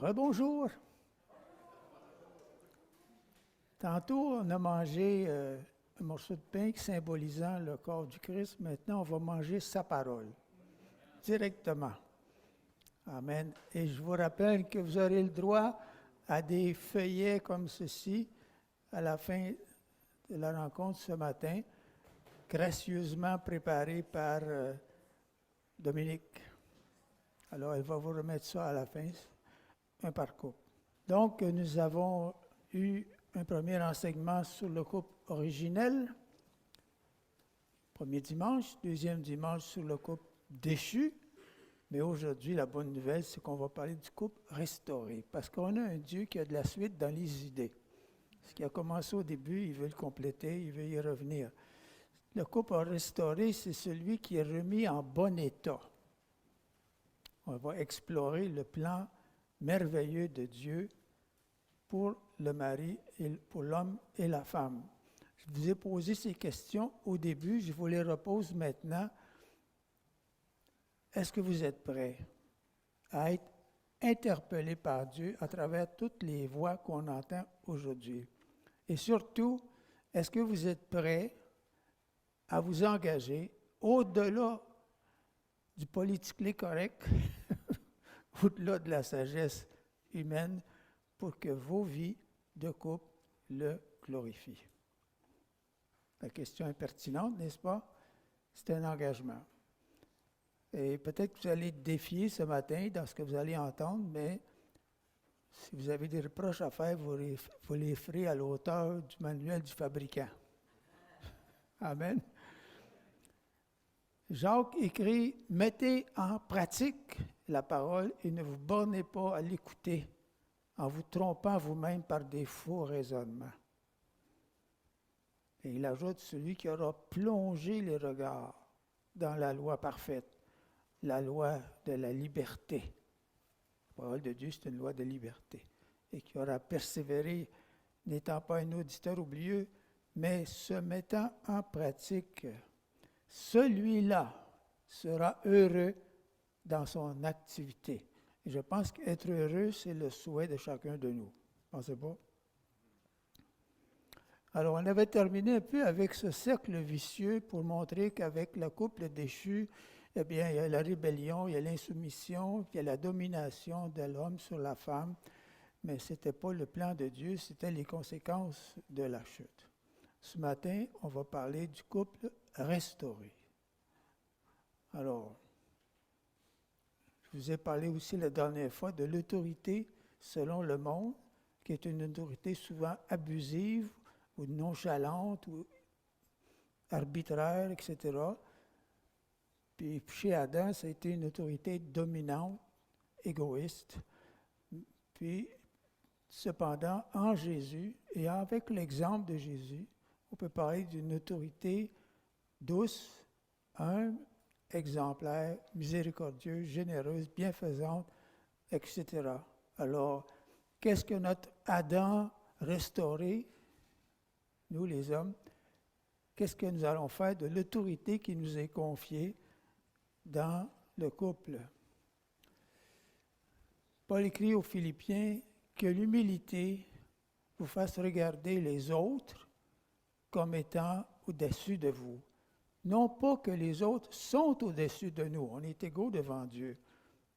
Rebonjour. Tantôt, on a mangé un morceau de pain symbolisant le corps du Christ. Maintenant, on va manger sa parole directement. Amen. Et je vous rappelle que vous aurez le droit à des feuillets comme ceci à la fin de la rencontre ce matin, gracieusement préparés par Dominique. Alors, elle va vous remettre ça à la fin, un par couple. Donc, nous avons eu un premier enseignement sur le couple originel, premier dimanche, deuxième dimanche sur le couple déchu, mais aujourd'hui, la bonne nouvelle, c'est qu'on va parler du couple restauré, parce qu'on a un Dieu qui a de la suite dans les idées. Ce qui a commencé au début, il veut le compléter, il veut y revenir. Le couple restauré, c'est celui qui est remis en bon état. On va explorer le plan merveilleux de Dieu pour le mari, et pour l'homme et la femme. Je vous ai posé ces questions au début, je vous les repose maintenant. Est-ce que vous êtes prêts à être interpellés par Dieu à travers toutes les voix qu'on entend aujourd'hui? Et surtout, est-ce que vous êtes prêts à vous engager au-delà du politiquement correct, au-delà de la sagesse humaine, pour que vos vies de couple le glorifient? La question est pertinente, n'est-ce pas? C'est un engagement. Et peut-être que vous allez être défier ce matin dans ce que vous allez entendre, mais si vous avez des reproches à faire, vous les ferez à l'auteur du manuel du fabricant. Amen. Jacques écrit « Mettez en pratique la parole et ne vous bornez pas à l'écouter en vous trompant vous-même par des faux raisonnements. » Et il ajoute « Celui qui aura plongé les regards dans la loi parfaite, la loi de la liberté. » La parole de Dieu, c'est une loi de liberté. Et qui aura persévéré, n'étant pas un auditeur oublieux, mais se mettant en pratique. Celui-là sera heureux dans son activité. Et je pense qu'être heureux, c'est le souhait de chacun de nous. Pensez pas? Alors, on avait terminé un peu avec ce cercle vicieux pour montrer qu'avec le couple déchu, eh bien, il y a la rébellion, il y a l'insoumission, il y a la domination de l'homme sur la femme, mais ce n'était pas le plan de Dieu, c'était les conséquences de la chute. Ce matin, on va parler du couple restauré. Alors, je vous ai parlé aussi la dernière fois de l'autorité selon le monde, qui est une autorité souvent abusive ou nonchalante ou arbitraire, etc. Puis chez Adam, ça a été une autorité dominante, égoïste. Puis, cependant, en Jésus et avec l'exemple de Jésus, on peut parler d'une autorité douce, humble, exemplaire, miséricordieuse, généreuse, bienfaisante, etc. Alors, qu'est-ce que notre Adam restauré, nous les hommes, qu'est-ce que nous allons faire de l'autorité qui nous est confiée dans le couple? Paul écrit aux Philippiens que l'humilité vous fasse regarder les autres comme étant au-dessus de vous. Non pas que les autres sont au-dessus de nous, on est égaux devant Dieu,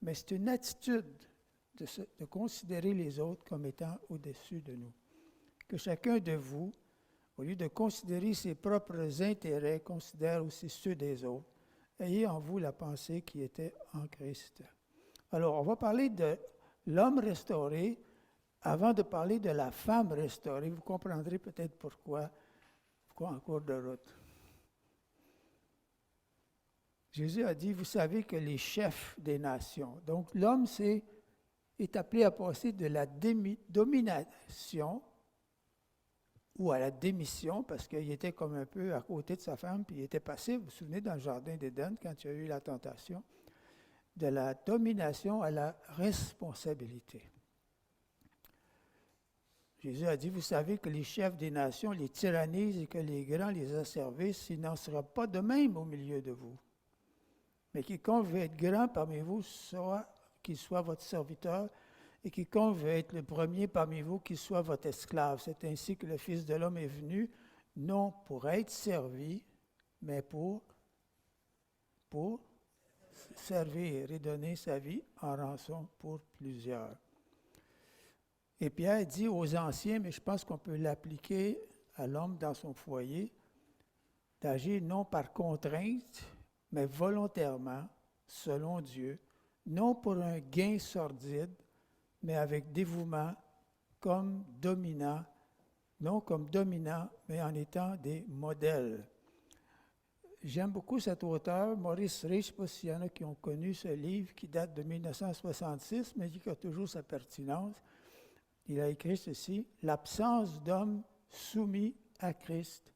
mais c'est une attitude de considérer les autres comme étant au-dessus de nous. Que chacun de vous, au lieu de considérer ses propres intérêts, considère aussi ceux des autres. Ayez en vous la pensée qui était en Christ. Alors, on va parler de l'homme restauré avant de parler de la femme restaurée. Vous comprendrez peut-être pourquoi en cours de route. Jésus a dit, vous savez que les chefs des nations, donc l'homme est appelé à passer de la domination ou à la démission, parce qu'il était comme un peu à côté de sa femme, puis il était passif, vous vous souvenez, dans le jardin d'Éden, quand il y a eu la tentation, de la domination à la responsabilité. Jésus a dit, vous savez que les chefs des nations les tyrannisent et que les grands les asservissent, il n'en sera pas de même au milieu de vous. Mais quiconque veut être grand parmi vous, qu'il soit votre serviteur, Et quiconque veut être le premier parmi vous, qu'il soit votre esclave. C'est ainsi que le Fils de l'homme est venu, non pour être servi, mais pour servir et donner sa vie en rançon pour plusieurs. Et Pierre dit aux anciens, mais je pense qu'on peut l'appliquer à l'homme dans son foyer, d'agir non par contrainte, mais volontairement, selon Dieu, non pour un gain sordide, mais avec dévouement, comme dominant, non comme dominant, mais en étant des modèles. J'aime beaucoup cet auteur, Maurice Rey, je ne sais pas s'il y en a qui ont connu ce livre qui date de 1966, mais qui a toujours sa pertinence. Il a écrit ceci: « L'absence d'hommes soumis à Christ,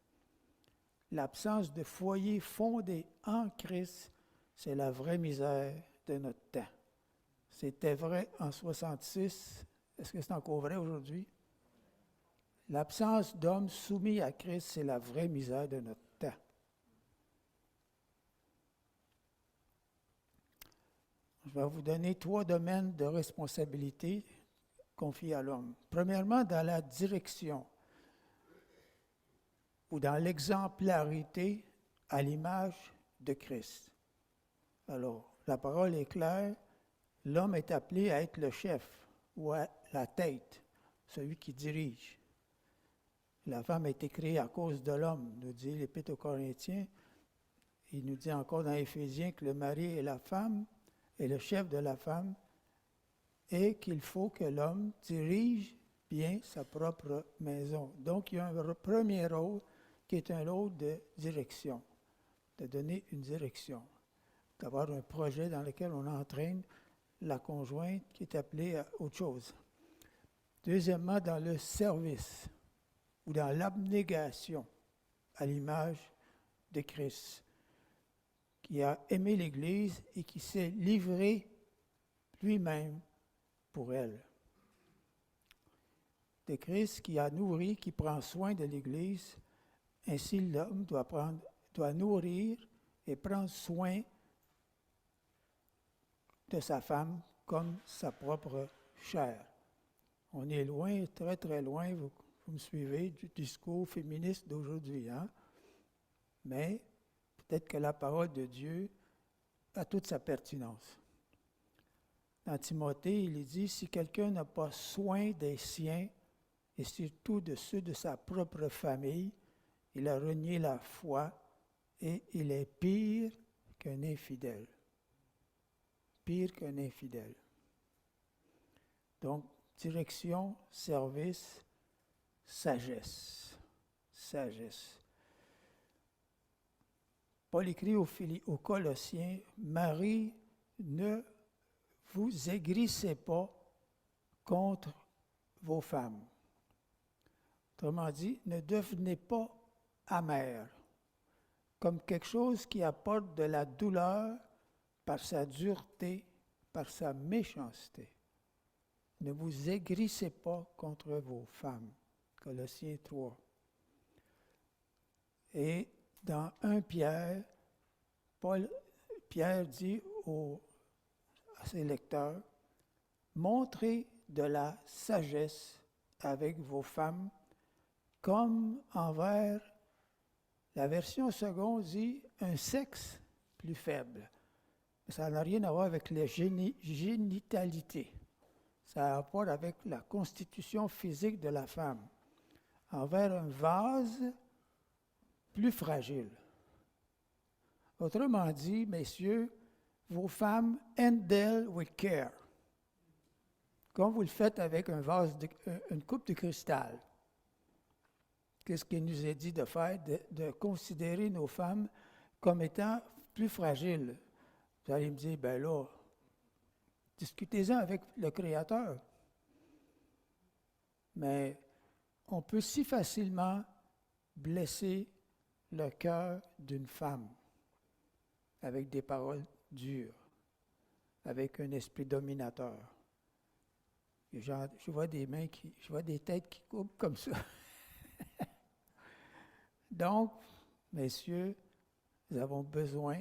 l'absence de foyer fondé en Christ, c'est la vraie misère de notre temps. » C'était vrai en 66. Est-ce que c'est encore vrai aujourd'hui? L'absence d'hommes soumis à Christ, c'est la vraie misère de notre temps. Je vais vous donner 3 domaines de responsabilité confiés à l'homme. Premièrement, dans la direction ou dans l'exemplarité à l'image de Christ. Alors, la parole est claire, l'homme est appelé à être le chef ou à la tête, celui qui dirige. La femme a été créée à cause de l'homme, nous dit l'Épître aux Corinthiens. Il nous dit encore dans Éphésiens que le mari est la femme, est le chef de la femme, et qu'il faut que l'homme dirige bien sa propre maison. Donc, il y a un premier rôle qui est un rôle de direction, de donner une direction, d'avoir un projet dans lequel on entraîne la conjointe qui est appelée à autre chose. Deuxièmement, dans le service ou dans l'abnégation à l'image de Christ, qui a aimé l'Église et qui s'est livré lui-même pour elle. De Christ qui a nourri, qui prend soin de l'Église, ainsi l'homme doit nourrir et prendre soin de sa femme comme sa propre chair. On est loin, très très loin, vous me suivez, du discours féministe d'aujourd'hui, hein? Mais peut-être que la parole de Dieu a toute sa pertinence. Dans Timothée, il est dit, si quelqu'un n'a pas soin des siens, et surtout de ceux de sa propre famille, il a renié la foi et il est pire qu'un infidèle. Pire qu'un infidèle. Donc, direction, service, sagesse. Sagesse. Paul écrit aux Colossiens, « Marie, ne vous aigrissez pas contre vos femmes. » Autrement dit, ne devenez pas amer, comme quelque chose qui apporte de la douleur par sa dureté, par sa méchanceté. Ne vous aigrissez pas contre vos femmes. Colossiens 3. Et dans 1 Pierre, Pierre dit à ses lecteurs, « Montrez de la sagesse avec vos femmes, comme envers, la version seconde dit, un sexe plus faible. » Ça n'a rien à voir avec la génitalité. Ça a à voir avec la constitution physique de la femme. Envers un vase plus fragile. Autrement dit, messieurs, vos femmes, handle with care. Comme vous le faites avec un vase, une coupe de cristal. Qu'est-ce qu'il nous est dit de faire? De considérer nos femmes comme étant plus fragiles. Vous allez me dire, ben là, discutez-en avec le Créateur. Mais on peut si facilement blesser le cœur d'une femme avec des paroles dures, avec un esprit dominateur. Et je vois des mains je vois des têtes qui coupent comme ça. Donc, messieurs, nous avons besoin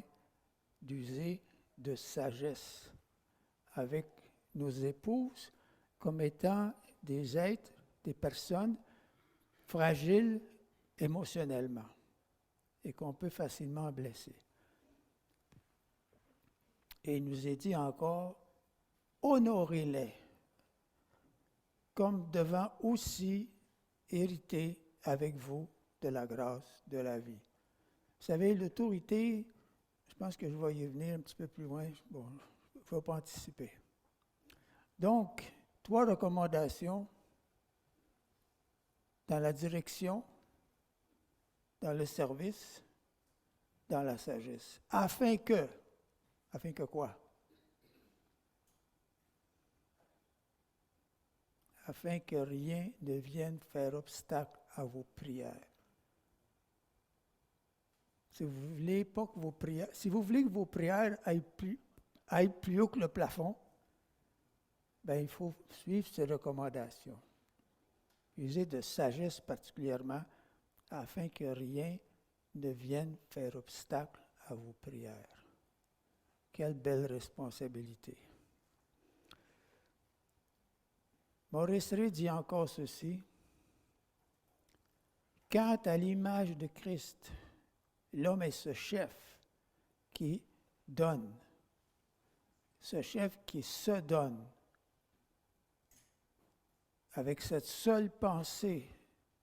d'user de sagesse avec nos épouses comme étant des êtres, des personnes fragiles émotionnellement et qu'on peut facilement blesser. Et il nous est dit encore, honorez-les, comme devant aussi hériter avec vous de la grâce de la vie. Vous savez, l'autorité, je pense que je vais y venir un petit peu plus loin. Bon, il ne faut pas anticiper. Donc, 3 recommandations dans la direction, dans le service, dans la sagesse. Afin que quoi? Afin que rien ne vienne faire obstacle à vos prières. Si vous voulez pas que vos prières, si vous voulez que vos prières aillent plus haut que le plafond, ben il faut suivre ces recommandations. User de sagesse particulièrement, afin que rien ne vienne faire obstacle à vos prières. Quelle belle responsabilité. Maurice Rey dit encore ceci. Quant à l'image de Christ, l'homme est ce chef qui donne, ce chef qui se donne, avec cette seule pensée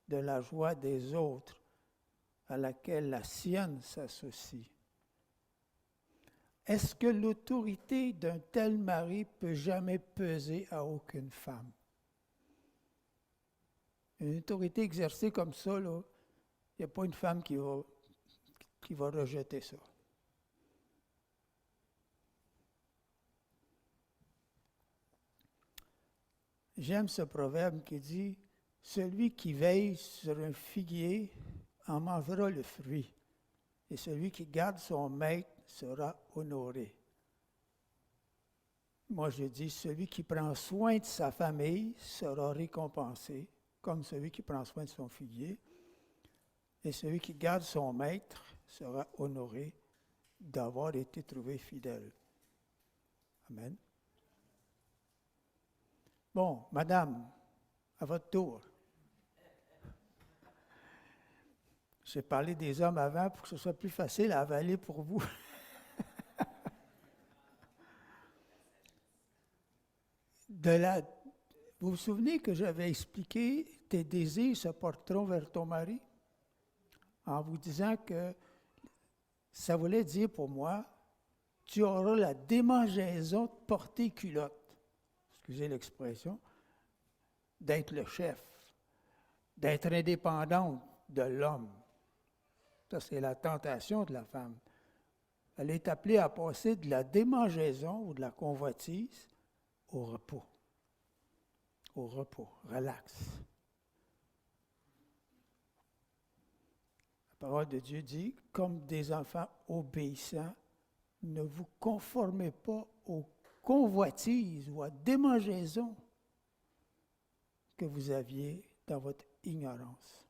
de la joie des autres à laquelle la sienne s'associe. Est-ce que l'autorité d'un tel mari peut jamais peser à aucune femme? Une autorité exercée comme ça, il n'y a pas une femme qui va rejeter ça. J'aime ce proverbe qui dit « Celui qui veille sur un figuier en mangera le fruit, et celui qui garde son maître sera honoré. » Moi, je dis « Celui qui prend soin de sa famille sera récompensé, comme celui qui prend soin de son figuier, et celui qui garde son maître sera honoré d'avoir été trouvé fidèle. » Amen. Bon, madame, à votre tour. J'ai parlé des hommes avant pour que ce soit plus facile à avaler pour vous. Vous vous souvenez que j'avais expliqué tes désirs se porteront vers ton mari? En vous disant que ça voulait dire pour moi, tu auras la démangeaison de porter culotte. Excusez l'expression, d'être le chef, d'être indépendante de l'homme. Ça, c'est la tentation de la femme. Elle est appelée à passer de la démangeaison ou de la convoitise au repos. Au repos, relax. La parole de Dieu dit, comme des enfants obéissants, ne vous conformez pas aux convoitises ou à démangeaisons que vous aviez dans votre ignorance.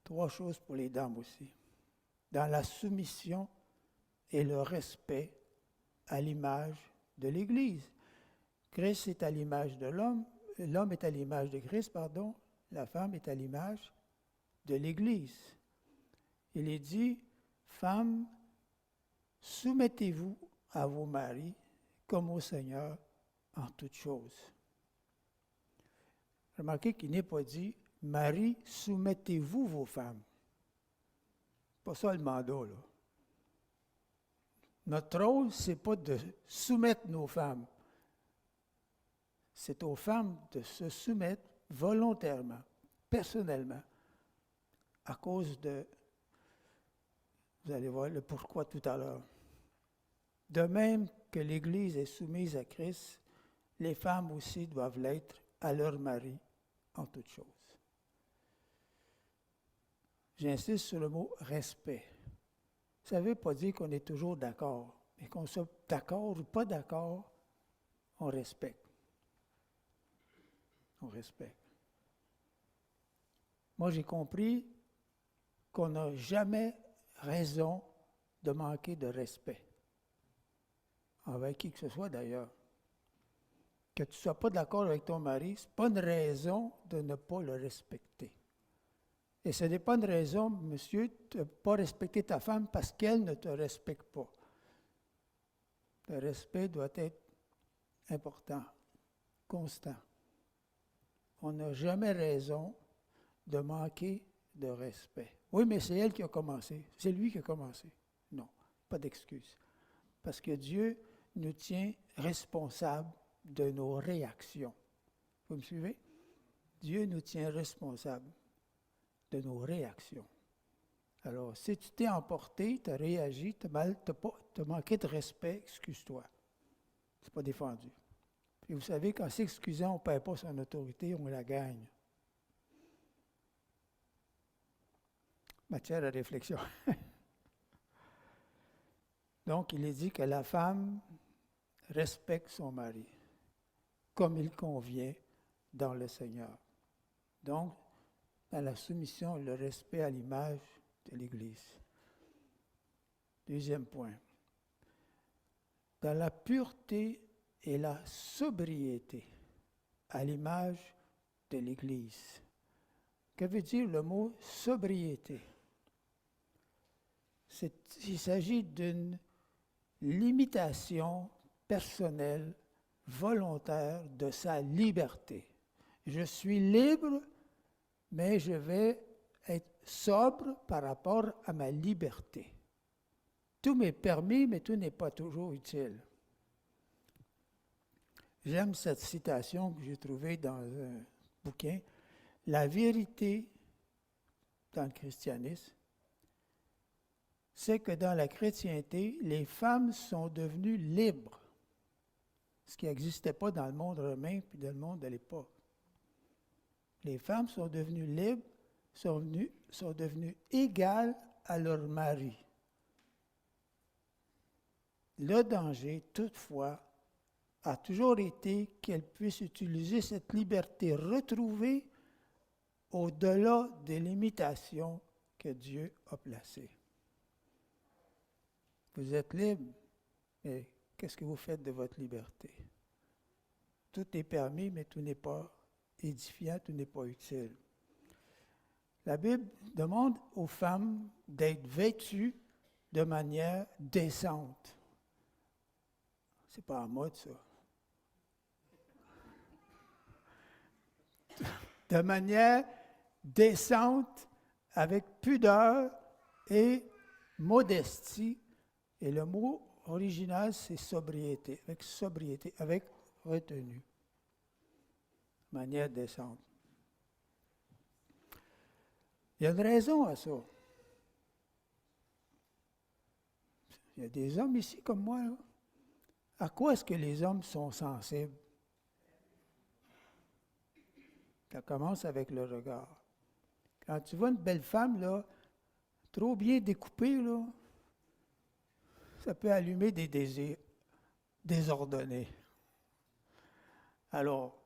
Trois choses pour les dames aussi. Dans la soumission et le respect à l'image de l'Église. Christ est à l'image de l'homme est à l'image de Christ, la femme est à l'image de l'Église. Il est dit, femmes, soumettez-vous à vos maris comme au Seigneur en toutes choses. Remarquez qu'il n'est pas dit, Marie, soumettez-vous vos femmes. Pas ça le mandat, là. Notre rôle, ce n'est pas de soumettre nos femmes. C'est aux femmes de se soumettre volontairement, personnellement, à cause de, vous allez voir le pourquoi tout à l'heure. De même que l'Église est soumise à Christ, les femmes aussi doivent l'être à leur mari en toutes choses. J'insiste sur le mot respect. Ça ne veut pas dire qu'on est toujours d'accord, mais qu'on soit d'accord ou pas d'accord, on respecte. On respecte. Moi, j'ai compris qu'on n'a jamais raison de manquer de respect. avec qui que ce soit d'ailleurs. Que tu ne sois pas d'accord avec ton mari, ce n'est pas une raison de ne pas le respecter. Et ce n'est pas une raison, monsieur, de ne pas respecter ta femme parce qu'elle ne te respecte pas. Le respect doit être important, constant. On n'a jamais raison de manquer de respect. Oui, mais c'est elle qui a commencé. C'est lui qui a commencé. Non, pas d'excuse. Parce que Dieu nous tient responsables de nos réactions. Vous me suivez? Dieu nous tient responsables de nos réactions. Alors, si tu t'es emporté, tu as réagi, tu as manqué de respect, excuse-toi. Ce n'est pas défendu. Puis vous savez, qu'en s'excusant, on ne perd pas son autorité, on la gagne. Matière à réflexion. Donc, il est dit que la femme respecte son mari, comme il convient dans le Seigneur. Donc, dans la soumission, le respect à l'image de l'Église. Deuxième point. Dans la pureté et la sobriété, à l'image de l'Église. Que veut dire le mot sobriété? Il s'agit d'une limitation personnelle, volontaire de sa liberté. Je suis libre, mais je vais être sobre par rapport à ma liberté. Tout m'est permis, mais tout n'est pas toujours utile. J'aime cette citation que j'ai trouvée dans un bouquin. La vérité dans le christianisme, c'est que dans la chrétienté, les femmes sont devenues libres, ce qui n'existait pas dans le monde romain puis dans le monde de l'époque. Les femmes sont devenues libres, sont devenues égales à leur mari. Le danger, toutefois, a toujours été qu'elles puissent utiliser cette liberté retrouvée au-delà des limitations que Dieu a placées. Vous êtes libre, mais qu'est-ce que vous faites de votre liberté? Tout est permis, mais tout n'est pas édifiant, tout n'est pas utile. La Bible demande aux femmes d'être vêtues de manière décente. C'est pas en mode, ça. De manière décente, avec pudeur et modestie. Et le mot original, c'est sobriété, avec retenue. De manière décente. Il y a une raison à ça. Il y a des hommes ici comme moi, là. À quoi est-ce que les hommes sont sensibles? Ça commence avec le regard. Quand tu vois une belle femme, là, trop bien découpée, là, ça peut allumer des désirs désordonnés. Alors,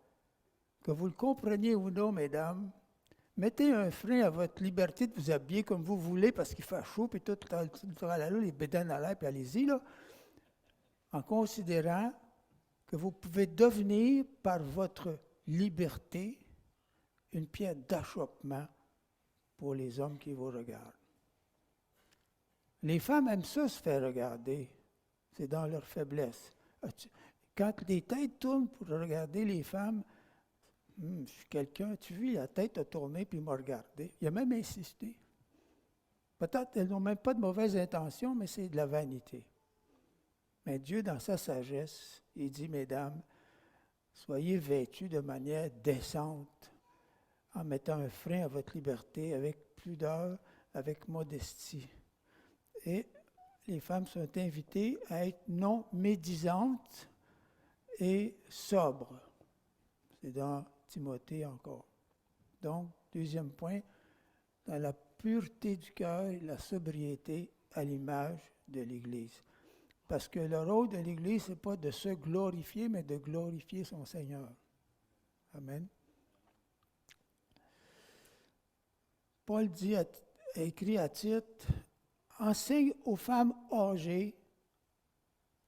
que vous le compreniez ou non, mesdames, mettez un frein à votre liberté de vous habiller comme vous voulez parce qu'il fait chaud, puis tout les bédanes à l'air, puis allez-y, là, en considérant que vous pouvez devenir, par votre liberté, une pierre d'achoppement pour les hommes qui vous regardent. Les femmes aiment ça se faire regarder. C'est dans leur faiblesse. Quand les têtes tournent pour regarder les femmes, je suis quelqu'un, tu vois, la tête a tourné puis il m'a regardé. Il a même insisté. Peut-être qu'elles n'ont même pas de mauvaises intentions, mais c'est de la vanité. Mais Dieu, dans sa sagesse, il dit, mesdames, soyez vêtues de manière décente, en mettant un frein à votre liberté, avec pudeur, avec modestie. Et les femmes sont invitées à être non médisantes et sobres. C'est dans Timothée encore. Donc, deuxième point, dans la pureté du cœur et la sobriété à l'image de l'Église. Parce que le rôle de l'Église, ce n'est pas de se glorifier, mais de glorifier son Seigneur. Amen. Paul dit, écrit à Tite, enseigne aux femmes âgées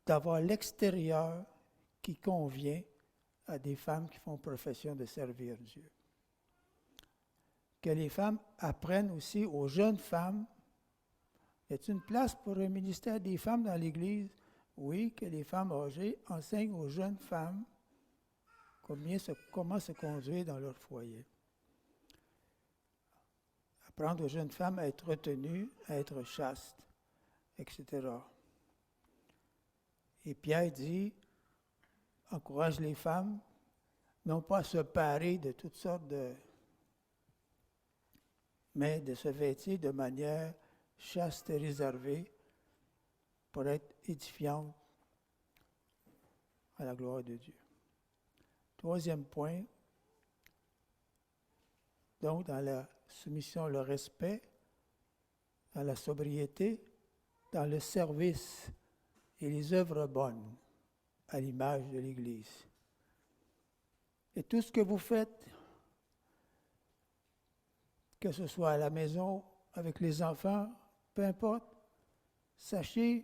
d'avoir l'extérieur qui convient à des femmes qui font profession de servir Dieu. Que les femmes apprennent aussi aux jeunes femmes. Y a-t-il une place pour un ministère des femmes dans l'Église? Oui, que les femmes âgées enseignent aux jeunes femmes comment se conduire dans leur foyer. Apprendre aux jeunes femmes à être retenues, à être chastes, etc. Et Pierre dit, encourage les femmes, non pas à se parer de toutes sortes mais de se vêtir de manière chaste et réservée pour être édifiante à la gloire de Dieu. Troisième point, donc dans la soumission, le respect, dans la sobriété, dans le service et les œuvres bonnes à l'image de l'Église. Et tout ce que vous faites, que ce soit à la maison, avec les enfants, peu importe, sachons-le,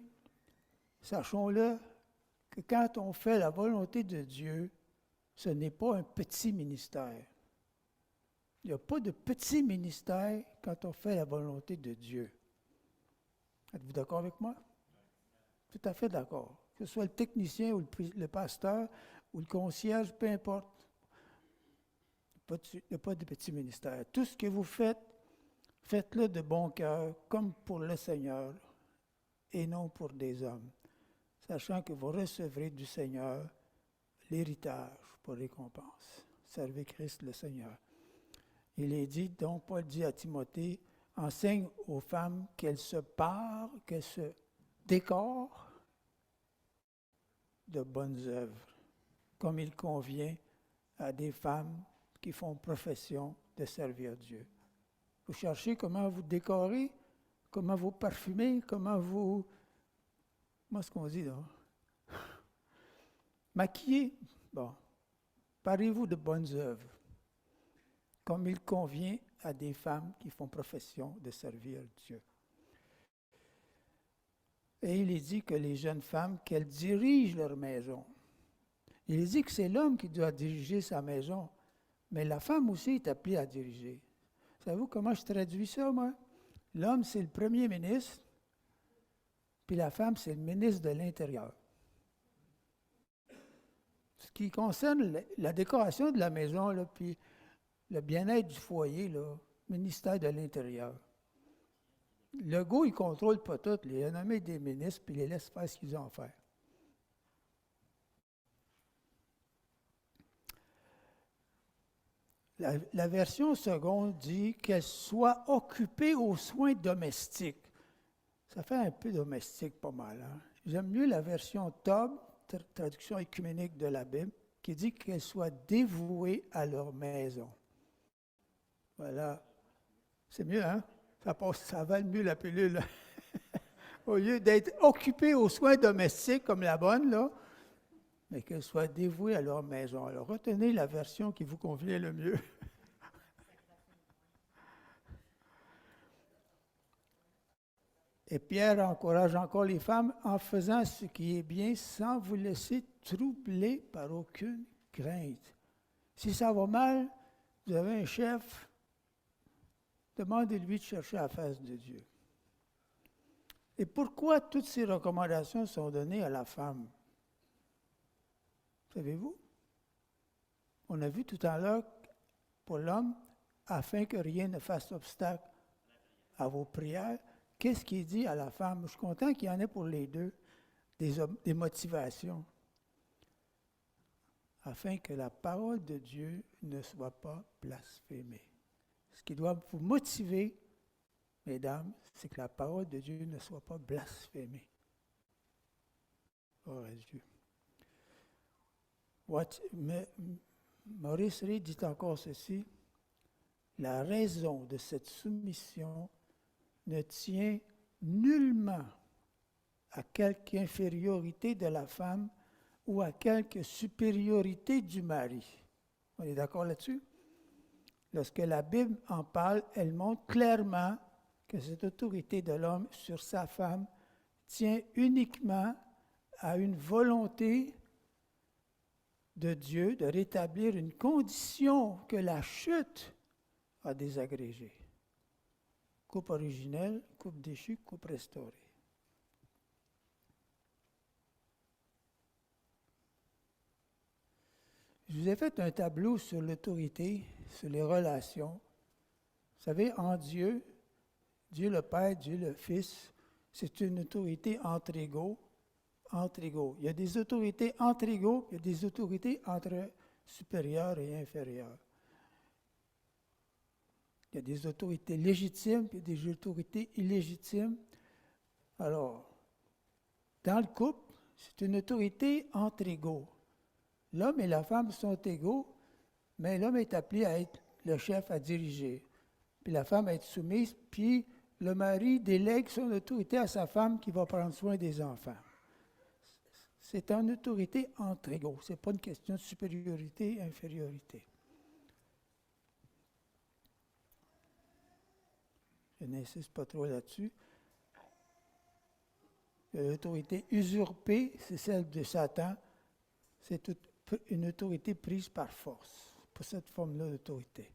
que quand on fait la volonté de Dieu, ce n'est pas un petit ministère. Il n'y a pas de petit ministère quand on fait la volonté de Dieu. Êtes-vous d'accord avec moi? Tout à fait d'accord. Que ce soit le technicien ou le pasteur ou le concierge, peu importe. Il n'y a pas de petit ministère. Tout ce que vous faites, faites-le de bon cœur, comme pour le Seigneur, et non pour des hommes, sachant que vous recevrez du Seigneur l'héritage pour récompense. Servez Christ le Seigneur. Il est dit, donc Paul dit à Timothée, enseigne aux femmes qu'elles se parent, qu'elles se décorent de bonnes œuvres, comme il convient à des femmes qui font profession de servir Dieu. Vous cherchez comment vous décorer, comment vous parfumer, comment est-ce qu'on dit là? Maquiller. Bon, parlez-vous de bonnes œuvres, comme il convient à des femmes qui font profession de servir Dieu. Et il est dit que les jeunes femmes, qu'elles dirigent leur maison. Il est dit que c'est l'homme qui doit diriger sa maison, mais la femme aussi est appelée à diriger. Savez-vous comment je traduis ça, moi? L'homme, c'est le premier ministre, puis la femme, c'est le ministre de l'Intérieur. Ce qui concerne la décoration de la maison, là, puis le bien-être du foyer, là, ministère de l'Intérieur. Le gars, il ne contrôle pas tout. Il a nommé des ministres, puis il les laisse faire ce qu'ils ont à faire. La version seconde dit qu'elle soit occupée aux soins domestiques. Ça fait un peu domestique, pas mal. Hein? J'aime mieux la version Tob, traduction œcuménique de la Bible, qui dit qu'elles soient dévouées à leur maison. Voilà. C'est mieux, hein? Ça avale mieux la pilule. Au lieu d'être occupées aux soins domestiques, comme la bonne, là, mais qu'elles soient dévouées à leur maison. Alors, retenez la version qui vous convient le mieux. Et Pierre encourage encore les femmes en faisant ce qui est bien sans vous laisser troubler par aucune crainte. Si ça va mal, vous avez un chef, demandez-lui de chercher la face de Dieu. Et pourquoi toutes ces recommandations sont données à la femme? Savez-vous? On a vu tout à l'heure pour l'homme, afin que rien ne fasse obstacle à vos prières. Qu'est-ce qu'il dit à la femme? Je suis content qu'il y en ait pour les deux, des motivations. Afin que la parole de Dieu ne soit pas blasphémée. Ce qui doit vous motiver, mesdames, c'est que la parole de Dieu ne soit pas blasphémée. Gloire à Dieu. Maurice Reed dit encore ceci, la raison de cette soumission ne tient nullement à quelque infériorité de la femme ou à quelque supériorité du mari. On est d'accord là-dessus? Lorsque la Bible en parle, elle montre clairement que cette autorité de l'homme sur sa femme tient uniquement à une volonté de Dieu de rétablir une condition que la chute a désagrégée. Couple originelle, couple déchu, couple restauré. Je vous ai fait un tableau sur l'autorité, sur les relations. Vous savez, en Dieu, Dieu le Père, Dieu le Fils, c'est une autorité entre égaux. Entre égaux. Il y a des autorités entre égaux, il y a des autorités entre supérieurs et inférieurs. Il y a des autorités légitimes, puis il y a des autorités illégitimes. Alors, dans le couple, c'est une autorité entre égaux. L'homme et la femme sont égaux, mais l'homme est appelé à être le chef à diriger, puis la femme à être soumise, puis le mari délègue son autorité à sa femme qui va prendre soin des enfants. C'est une autorité entre égaux, ce n'est pas une question de supériorité et infériorité. Je n'insiste pas trop là-dessus. L'autorité usurpée, c'est celle de Satan, c'est une autorité prise par force, pour cette forme-là d'autorité.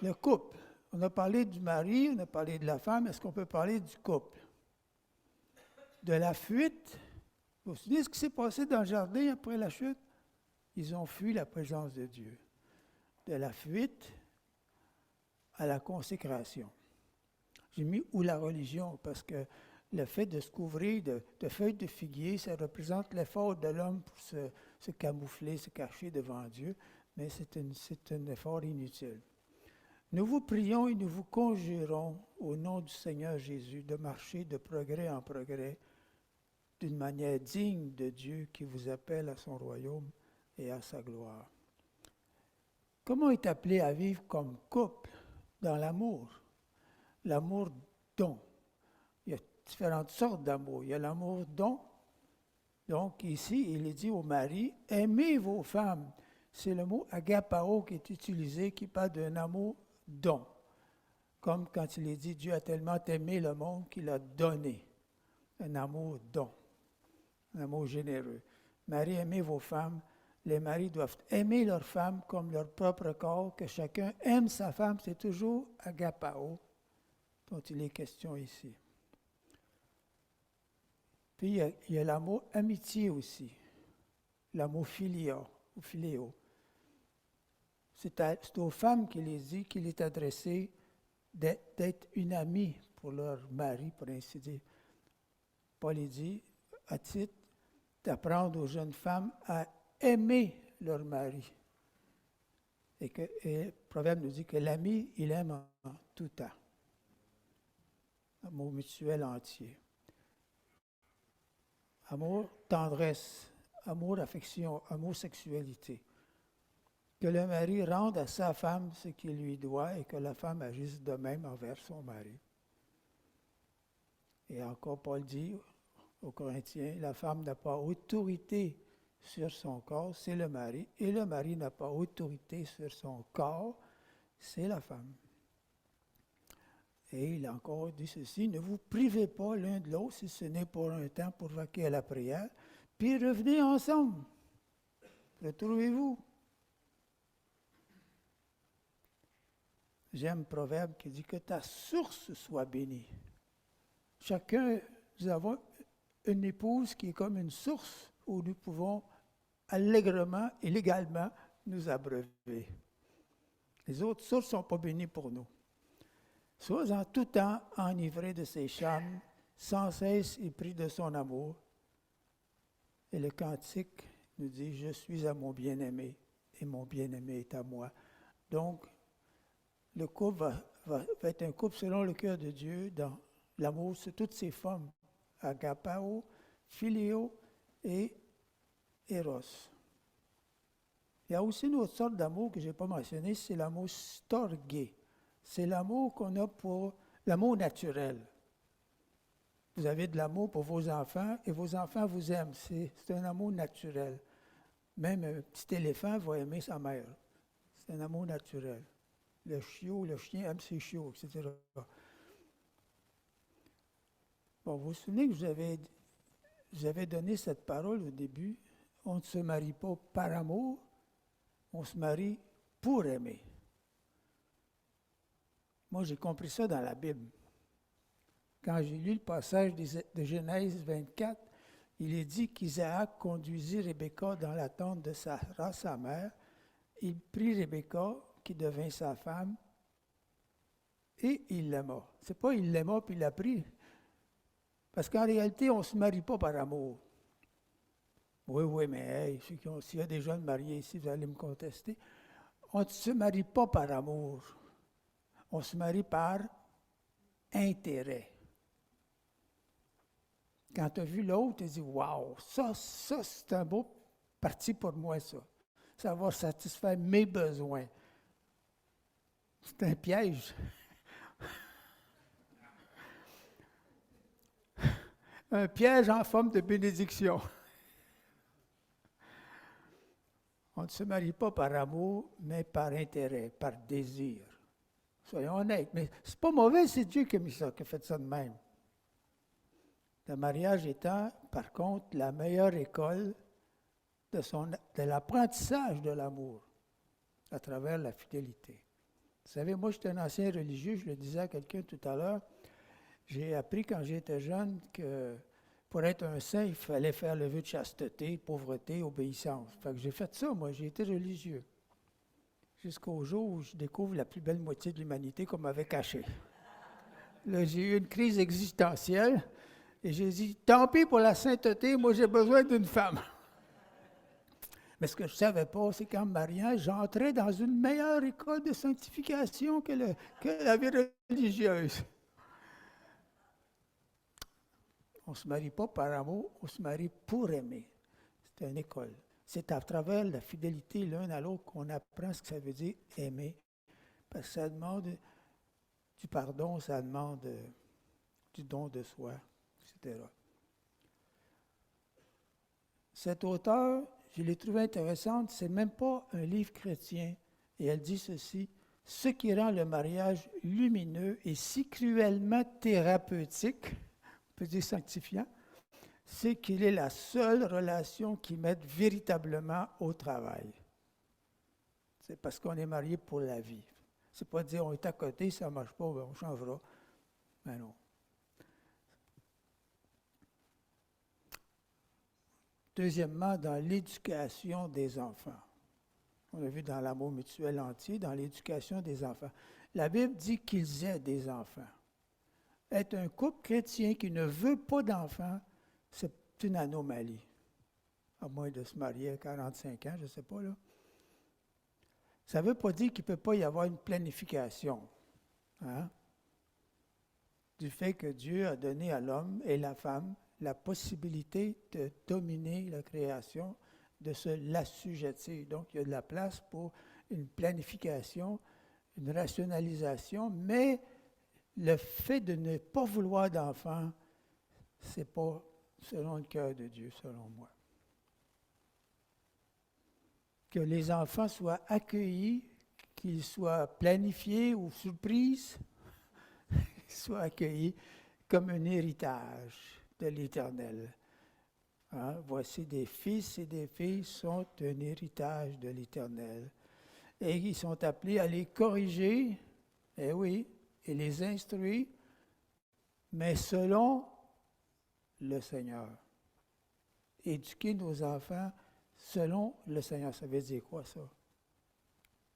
Le couple, on a parlé du mari, on a parlé de la femme, est-ce qu'on peut parler du couple? De la fuite, vous vous souvenez ce qui s'est passé dans le jardin après la chute? Ils ont fui la présence de Dieu. De la fuite à la consécration. J'ai mis « ou la religion » parce que le fait de se couvrir de feuilles de figuier, ça représente l'effort de l'homme pour se camoufler, se cacher devant Dieu, mais c'est un effort inutile. Nous vous prions et nous vous conjurons au nom du Seigneur Jésus de marcher de progrès en progrès d'une manière digne de Dieu qui vous appelle à son royaume et à sa gloire. Comment est appelé à vivre comme couple dans l'amour? L'amour don. Il y a différentes sortes d'amour. Il y a l'amour don. Donc ici, il est dit au mari, aimez vos femmes. C'est le mot agapao qui est utilisé, qui parle d'un amour don. Comme quand il est dit, Dieu a tellement aimé le monde qu'il a donné. Un amour don. Un amour généreux. Marie, aimez vos femmes. Les maris doivent aimer leurs femmes comme leur propre corps, que chacun aime sa femme. C'est toujours agapao dont il est question ici. Puis il y a l'amour amitié aussi, l'amour philia ou philéo. C'est aux femmes qu'il est adressé d'être une amie pour leur mari, pour ainsi dire. Paul dit, à titre d'apprendre aux jeunes femmes à aimer leur mari. Et le Proverbe nous dit que l'ami, il aime en tout temps. Amour mutuel entier. Amour, tendresse, amour, affection, amour, sexualité. Que le mari rende à sa femme ce qu'il lui doit et que la femme agisse de même envers son mari. Et encore, Paul dit aux Corinthiens, la femme n'a pas autorité sur son corps, c'est le mari, et le mari n'a pas autorité sur son corps, c'est la femme. Et il a encore dit ceci, ne vous privez pas l'un de l'autre si ce n'est pour un temps pour vaquer à la prière, puis revenez ensemble. Retrouvez-vous. J'aime le proverbe qui dit que ta source soit bénie. Chacun, nous avons une épouse qui est comme une source où nous pouvons allègrement et légalement nous abreuver. Les autres sources ne sont pas bénies pour nous. Sois en tout temps enivré de ses charmes, sans cesse épris de son amour. Et le cantique nous dit, je suis à mon bien-aimé et mon bien-aimé est à moi. Donc, le couple va être un couple selon le cœur de Dieu dans l'amour sous toutes ses formes, agapao, philéo et eros. Il y a aussi une autre sorte d'amour que je n'ai pas mentionné, c'est l'amour storgé. C'est l'amour qu'on a pour l'amour naturel. Vous avez de l'amour pour vos enfants et vos enfants vous aiment. C'est un amour naturel. Même un petit éléphant va aimer sa mère. C'est un amour naturel. Le chien aime ses chiots, etc. Bon, vous vous souvenez que je vous avais j'avais donné cette parole au début. On ne se marie pas par amour, on se marie pour aimer. Moi, j'ai compris ça dans la Bible. Quand j'ai lu le passage de Genèse 24, il est dit qu'Isaac conduisit Rebecca dans la tente de Sarah, sa mère. Il prit Rebecca, qui devint sa femme, et il l'aima. C'est pas il l'aima puis il l'a pris. Parce qu'en réalité, on ne se marie pas par amour. Oui, mais hey, s'il y a des jeunes mariés ici, vous allez me contester. On ne se marie pas par amour. On se marie par intérêt. Quand tu as vu l'autre, tu dis « Wow, ça c'est un beau parti pour moi, ça. Ça va satisfaire mes besoins. » C'est un piège. Un piège en forme de bénédiction. On ne se marie pas par amour, mais par intérêt, par désir. Soyons honnêtes. Mais c'est pas mauvais, c'est Dieu qui a mis ça, qui a fait ça de même. Le mariage étant, par contre, la meilleure école de l'apprentissage de l'amour à travers la fidélité. Vous savez, moi, j'étais un ancien religieux, je le disais à quelqu'un tout à l'heure. J'ai appris quand j'étais jeune que pour être un saint, il fallait faire le vœu de chasteté, pauvreté, obéissance. Fait que j'ai fait ça, moi, j'ai été religieux. Jusqu'au jour où je découvre la plus belle moitié de l'humanité qu'on m'avait cachée. Là, j'ai eu une crise existentielle et j'ai dit, tant pis pour la sainteté, moi j'ai besoin d'une femme. Mais ce que je ne savais pas, c'est qu'en me mariant, j'entrais dans une meilleure école de sanctification que la vie religieuse. On ne se marie pas par amour, on se marie pour aimer. C'est une école. C'est à travers la fidélité l'un à l'autre qu'on apprend ce que ça veut dire aimer. Parce que ça demande du pardon, ça demande du don de soi, etc. Cet auteur, je l'ai trouvé intéressante, c'est même pas un livre chrétien. Et elle dit ceci, « Ce qui rend le mariage lumineux et si cruellement thérapeutique, on peut dire sanctifiant, c'est qu'il est la seule relation qui mette véritablement au travail. » C'est parce qu'on est marié pour la vie. C'est pas dire on est à côté, ça ne marche pas, ben on changera. Mais non. Deuxièmement, dans l'éducation des enfants. On a vu dans l'amour mutuel entier, dans l'éducation des enfants. La Bible dit qu'ils aient des enfants. Être un couple chrétien qui ne veut pas d'enfants, c'est une anomalie. À moins de se marier à 45 ans, je ne sais pas, là. Ça ne veut pas dire qu'il ne peut pas y avoir une planification. Hein? Du fait que Dieu a donné à l'homme et la femme la possibilité de dominer la création, de se l'assujettir. Donc, il y a de la place pour une planification, une rationalisation, mais le fait de ne pas vouloir d'enfants, ce n'est pas selon le cœur de Dieu, selon moi. Que les enfants soient accueillis, qu'ils soient planifiés ou surprises, qu'ils soient accueillis comme un héritage de l'Éternel. Hein? Voici des fils et des filles sont un héritage de l'Éternel. Et ils sont appelés à les corriger, eh oui, et les instruire, mais selon le Seigneur. Éduquer nos enfants selon le Seigneur. Ça veut dire quoi, ça?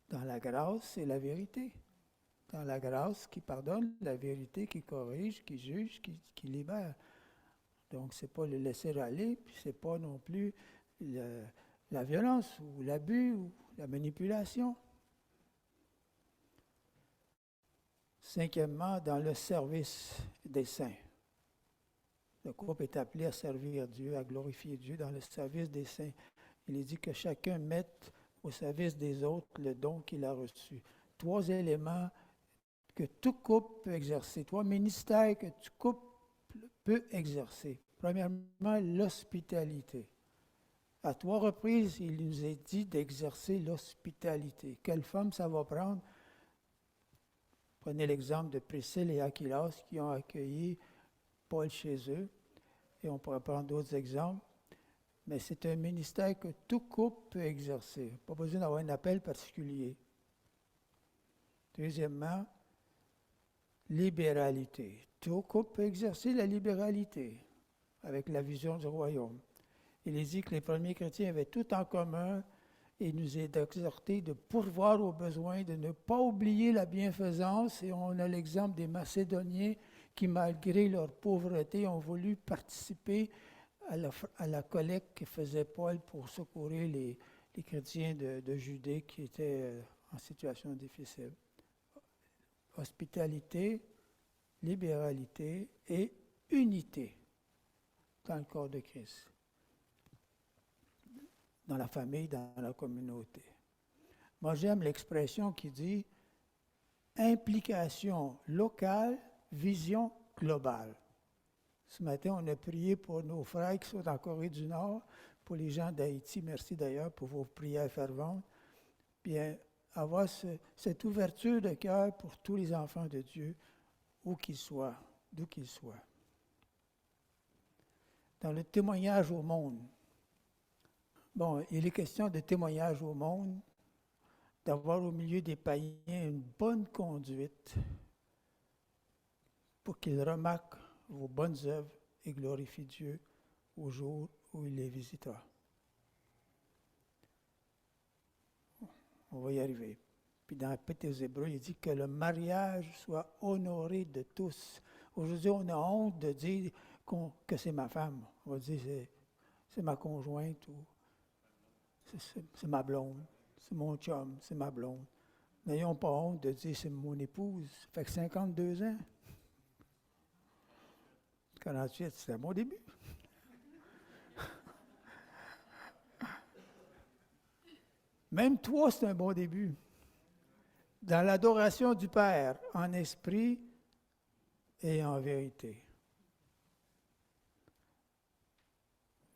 Dans la grâce et la vérité. Dans la grâce qui pardonne, la vérité qui corrige, qui juge, qui libère. Donc, ce n'est pas le laisser aller, puis ce n'est pas non plus la violence ou l'abus ou la manipulation. Cinquièmement, dans le service des saints. Le couple est appelé à servir Dieu, à glorifier Dieu dans le service des saints. Il est dit que chacun mette au service des autres le don qu'il a reçu. 3 éléments que tout couple peut exercer, 3 ministères que tout couple peut exercer. Premièrement, l'hospitalité. À 3 reprises, il nous est dit d'exercer l'hospitalité. Quelle forme ça va prendre? Prenez l'exemple de Priscille et Aquilas qui ont accueilli Paul chez eux. et on pourrait prendre d'autres exemples, mais c'est un ministère que tout couple peut exercer. Pas besoin d'avoir un appel particulier. Deuxièmement, libéralité. Tout couple peut exercer la libéralité avec la vision du royaume. Il est dit que les premiers chrétiens avaient tout en commun et il nous est exhorté de pourvoir aux besoins, de ne pas oublier la bienfaisance. Et on a l'exemple des Macédoniens qui, malgré leur pauvreté, ont voulu participer à la collecte que faisait Paul pour secourir les chrétiens de Judée qui étaient en situation difficile. Hospitalité, libéralité et unité dans le corps de Christ, dans la famille, dans la communauté. Moi, j'aime l'expression qui dit implication locale, vision globale. Ce matin, on a prié pour nos frères qui sont en Corée du Nord, pour les gens d'Haïti. Merci d'ailleurs pour vos prières ferventes. Bien, avoir cette ouverture de cœur pour tous les enfants de Dieu, où qu'ils soient, d'où qu'ils soient. Dans le témoignage au monde, bon, il est question de témoignage au monde, d'avoir au milieu des païens une bonne conduite pour qu'ils remarquent vos bonnes œuvres et glorifient Dieu au jour où il les visitera. On va y arriver. Puis dans l'Épître aux Hébreux, il dit que le mariage soit honoré de tous. Aujourd'hui, on a honte de dire que c'est ma femme. On va dire c'est ma conjointe ou c'est ma blonde, c'est mon chum, c'est ma blonde. N'ayons pas honte de dire c'est mon épouse. Ça fait que 52 ans. 48, c'était mon début. Même 3, c'est un bon début. Dans l'adoration du Père, en esprit et en vérité.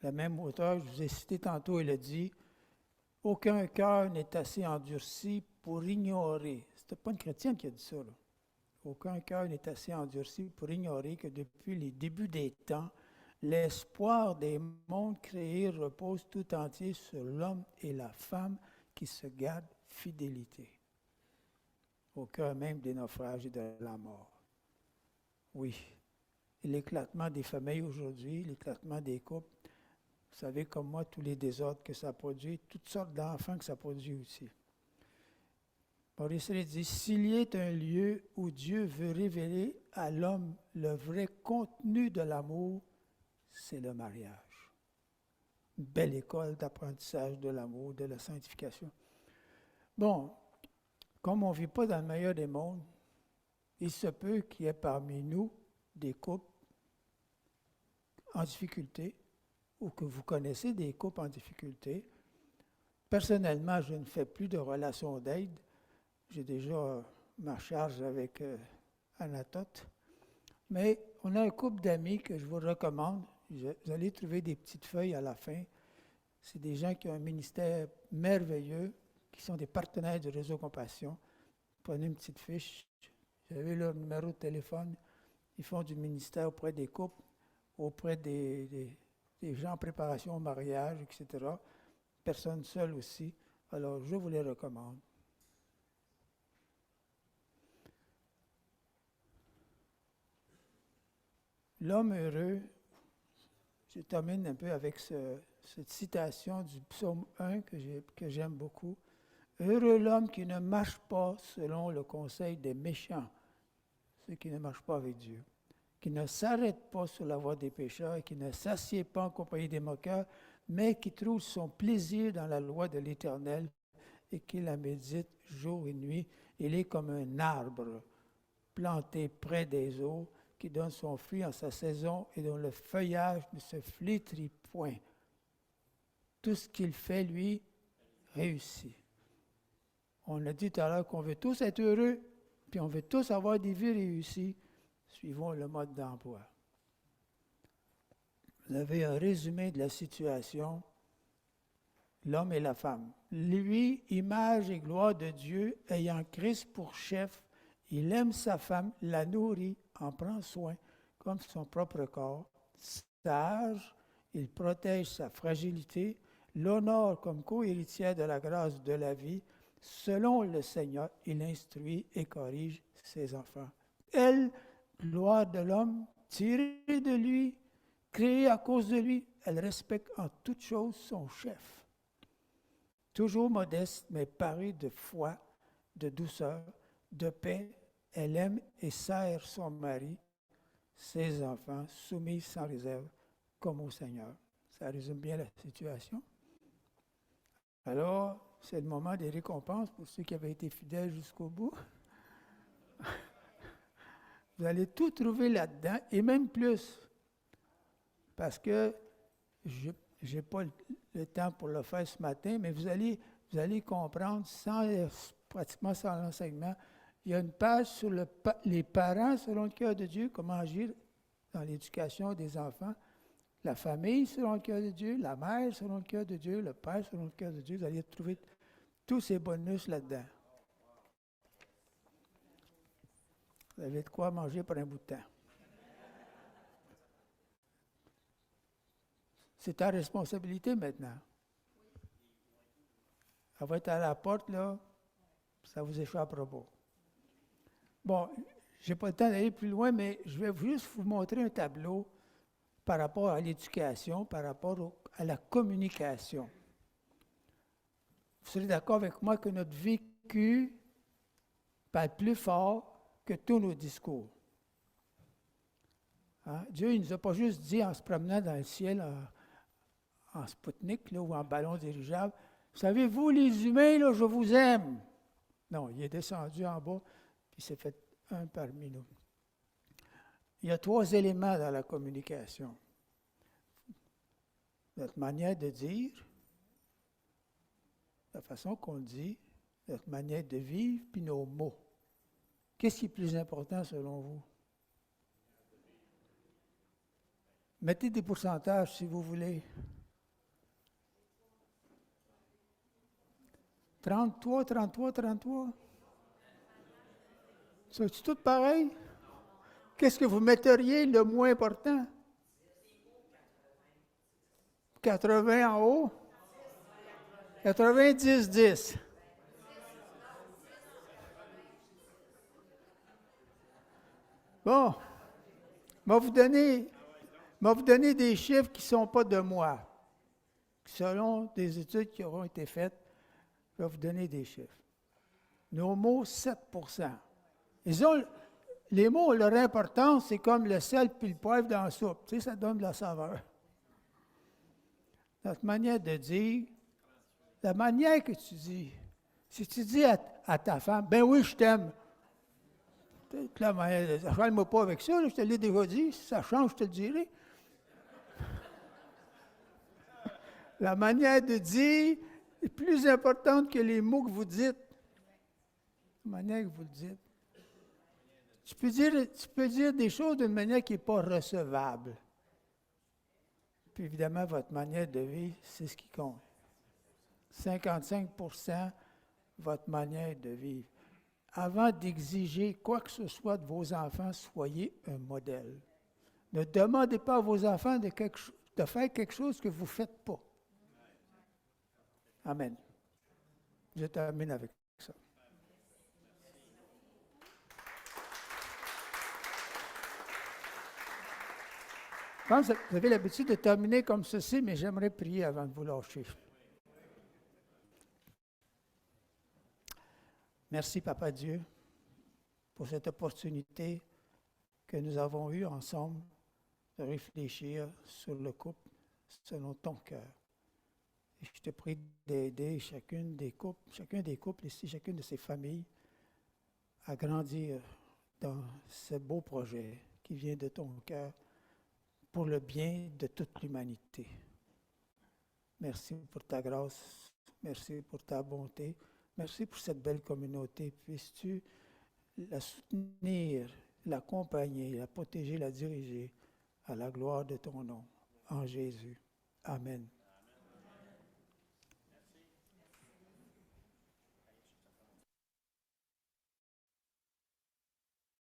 Le même auteur, je vous ai cité tantôt, il a dit « Aucun cœur n'est assez endurci pour ignorer ». Ce n'était pas une chrétienne qui a dit ça, là. Aucun cœur n'est assez endurci pour ignorer que depuis les débuts des temps, l'espoir des mondes créés repose tout entier sur l'homme et la femme qui se gardent fidélité, au cœur même des naufrages et de la mort. Oui, et l'éclatement des familles aujourd'hui, l'éclatement des couples, vous savez comme moi tous les désordres que ça produit, toutes sortes d'enfants que ça produit aussi. Maurice Rey dit, s'il y est un lieu où Dieu veut révéler à l'homme le vrai contenu de l'amour, c'est le mariage. Une belle école d'apprentissage de l'amour, de la sanctification. Bon, comme on ne vit pas dans le meilleur des mondes, il se peut qu'il y ait parmi nous des couples en difficulté ou que vous connaissez des couples en difficulté. Personnellement, je ne fais plus de relations d'aide. J'ai déjà ma charge avec Anatote. Mais on a un couple d'amis que je vous recommande. Vous allez trouver des petites feuilles à la fin. C'est des gens qui ont un ministère merveilleux, qui sont des partenaires du réseau Compassion. Prenez une petite fiche. Vous avez leur numéro de téléphone. Ils font du ministère auprès des couples, auprès des gens en préparation au mariage, etc. Personnes seules aussi. Alors, je vous les recommande. L'homme heureux, je termine un peu avec cette citation du psaume 1 que j'aime beaucoup. Heureux l'homme qui ne marche pas selon le conseil des méchants, ceux qui ne marchent pas avec Dieu, qui ne s'arrête pas sur la voie des pécheurs et qui ne s'assied pas en compagnie des moqueurs, mais qui trouve son plaisir dans la loi de l'Éternel et qui la médite jour et nuit. Il est comme un arbre planté près des eaux, qui donne son fruit en sa saison et dont le feuillage ne se flétrit point. Tout ce qu'il fait, lui, réussit. On a dit tout à l'heure qu'on veut tous être heureux, puis on veut tous avoir des vies réussies. Suivons le mode d'emploi. Vous avez un résumé de la situation, l'homme et la femme. Lui, image et gloire de Dieu, ayant Christ pour chef, il aime sa femme, la nourrit, en prend soin, comme son propre corps. sage, il protège sa fragilité, l'honore comme co-héritière de la grâce de la vie. Selon le Seigneur, il instruit et corrige ses enfants. Elle, gloire de l'homme, tirée de lui, créée à cause de lui, elle respecte en toutes choses son chef. Toujours modeste, mais parée de foi, de douceur, de paix, elle aime et sert son mari, ses enfants, soumis sans réserve, comme au Seigneur. Ça résume bien la situation. Alors, c'est le moment des récompenses pour ceux qui avaient été fidèles jusqu'au bout. Vous allez tout trouver là-dedans, et même plus, parce que je n'ai pas le temps pour le faire ce matin, mais vous allez comprendre, pratiquement sans l'enseignement, il y a une page sur les parents selon le cœur de Dieu, comment agir dans l'éducation des enfants, la famille selon le cœur de Dieu, la mère selon le cœur de Dieu, le père selon le cœur de Dieu. Vous allez trouver tous ces bonus là-dedans. Vous avez de quoi manger pour un bout de temps. C'est ta responsabilité maintenant. Elle va être à la porte, là, ça vous échappera pas. Bon, je n'ai pas le temps d'aller plus loin, mais je vais juste vous montrer un tableau par rapport à l'éducation, par rapport à la communication. Vous serez d'accord avec moi que notre vécu parle plus fort que tous nos discours. Hein? Dieu ne nous a pas juste dit en se promenant dans le ciel en Spoutnik là, ou en ballon dirigeable, « Savez-vous, les humains, là, je vous aime. » Non, il est descendu en bas, puis il s'est fait un parmi nous. Il y a 3 éléments dans la communication. Notre manière de dire, la façon qu'on le dit, notre manière de vivre, puis nos mots. Qu'est-ce qui est plus important selon vous? Mettez des pourcentages si vous voulez. 33, 33, 33. C'est tout pareil? Qu'est-ce que vous metteriez le moins important? 80 en haut? 90, 10. Bon, je vais vous donner des chiffres qui ne sont pas de moi. Selon des études qui auront été faites, je vais vous donner des chiffres. Nos mots, 7 les mots, leur importance, c'est comme le sel puis le poivre dans la soupe. Tu sais, ça donne de la saveur. Notre manière de dire, la manière que tu dis, si tu dis à ta femme, « Ben oui, je t'aime », la manière de dire, « Change-moi pas avec ça, là, je te l'ai déjà dit, si ça change, je te le dirai. » La manière de dire est plus importante que les mots que vous dites. La manière que vous le dites. Tu peux dire des choses d'une manière qui n'est pas recevable. Puis évidemment, votre manière de vivre, c'est ce qui compte. 55% votre manière de vivre. Avant d'exiger quoi que ce soit de vos enfants, soyez un modèle. Ne demandez pas à vos enfants de faire quelque chose que vous ne faites pas. Amen. Je termine avec ça. Je pense que vous avez l'habitude de terminer comme ceci, mais j'aimerais prier avant de vous lâcher. Merci, Papa Dieu, pour cette opportunité que nous avons eue ensemble de réfléchir sur le couple selon ton cœur. Et je te prie d'aider chacun des couples ici, chacune de ces familles, à grandir dans ce beau projet qui vient de ton cœur pour le bien de toute l'humanité. Merci pour ta grâce, merci pour ta bonté, merci pour cette belle communauté. Puisses-tu la soutenir, l'accompagner, la protéger, la diriger à la gloire de ton nom. En Jésus. Amen.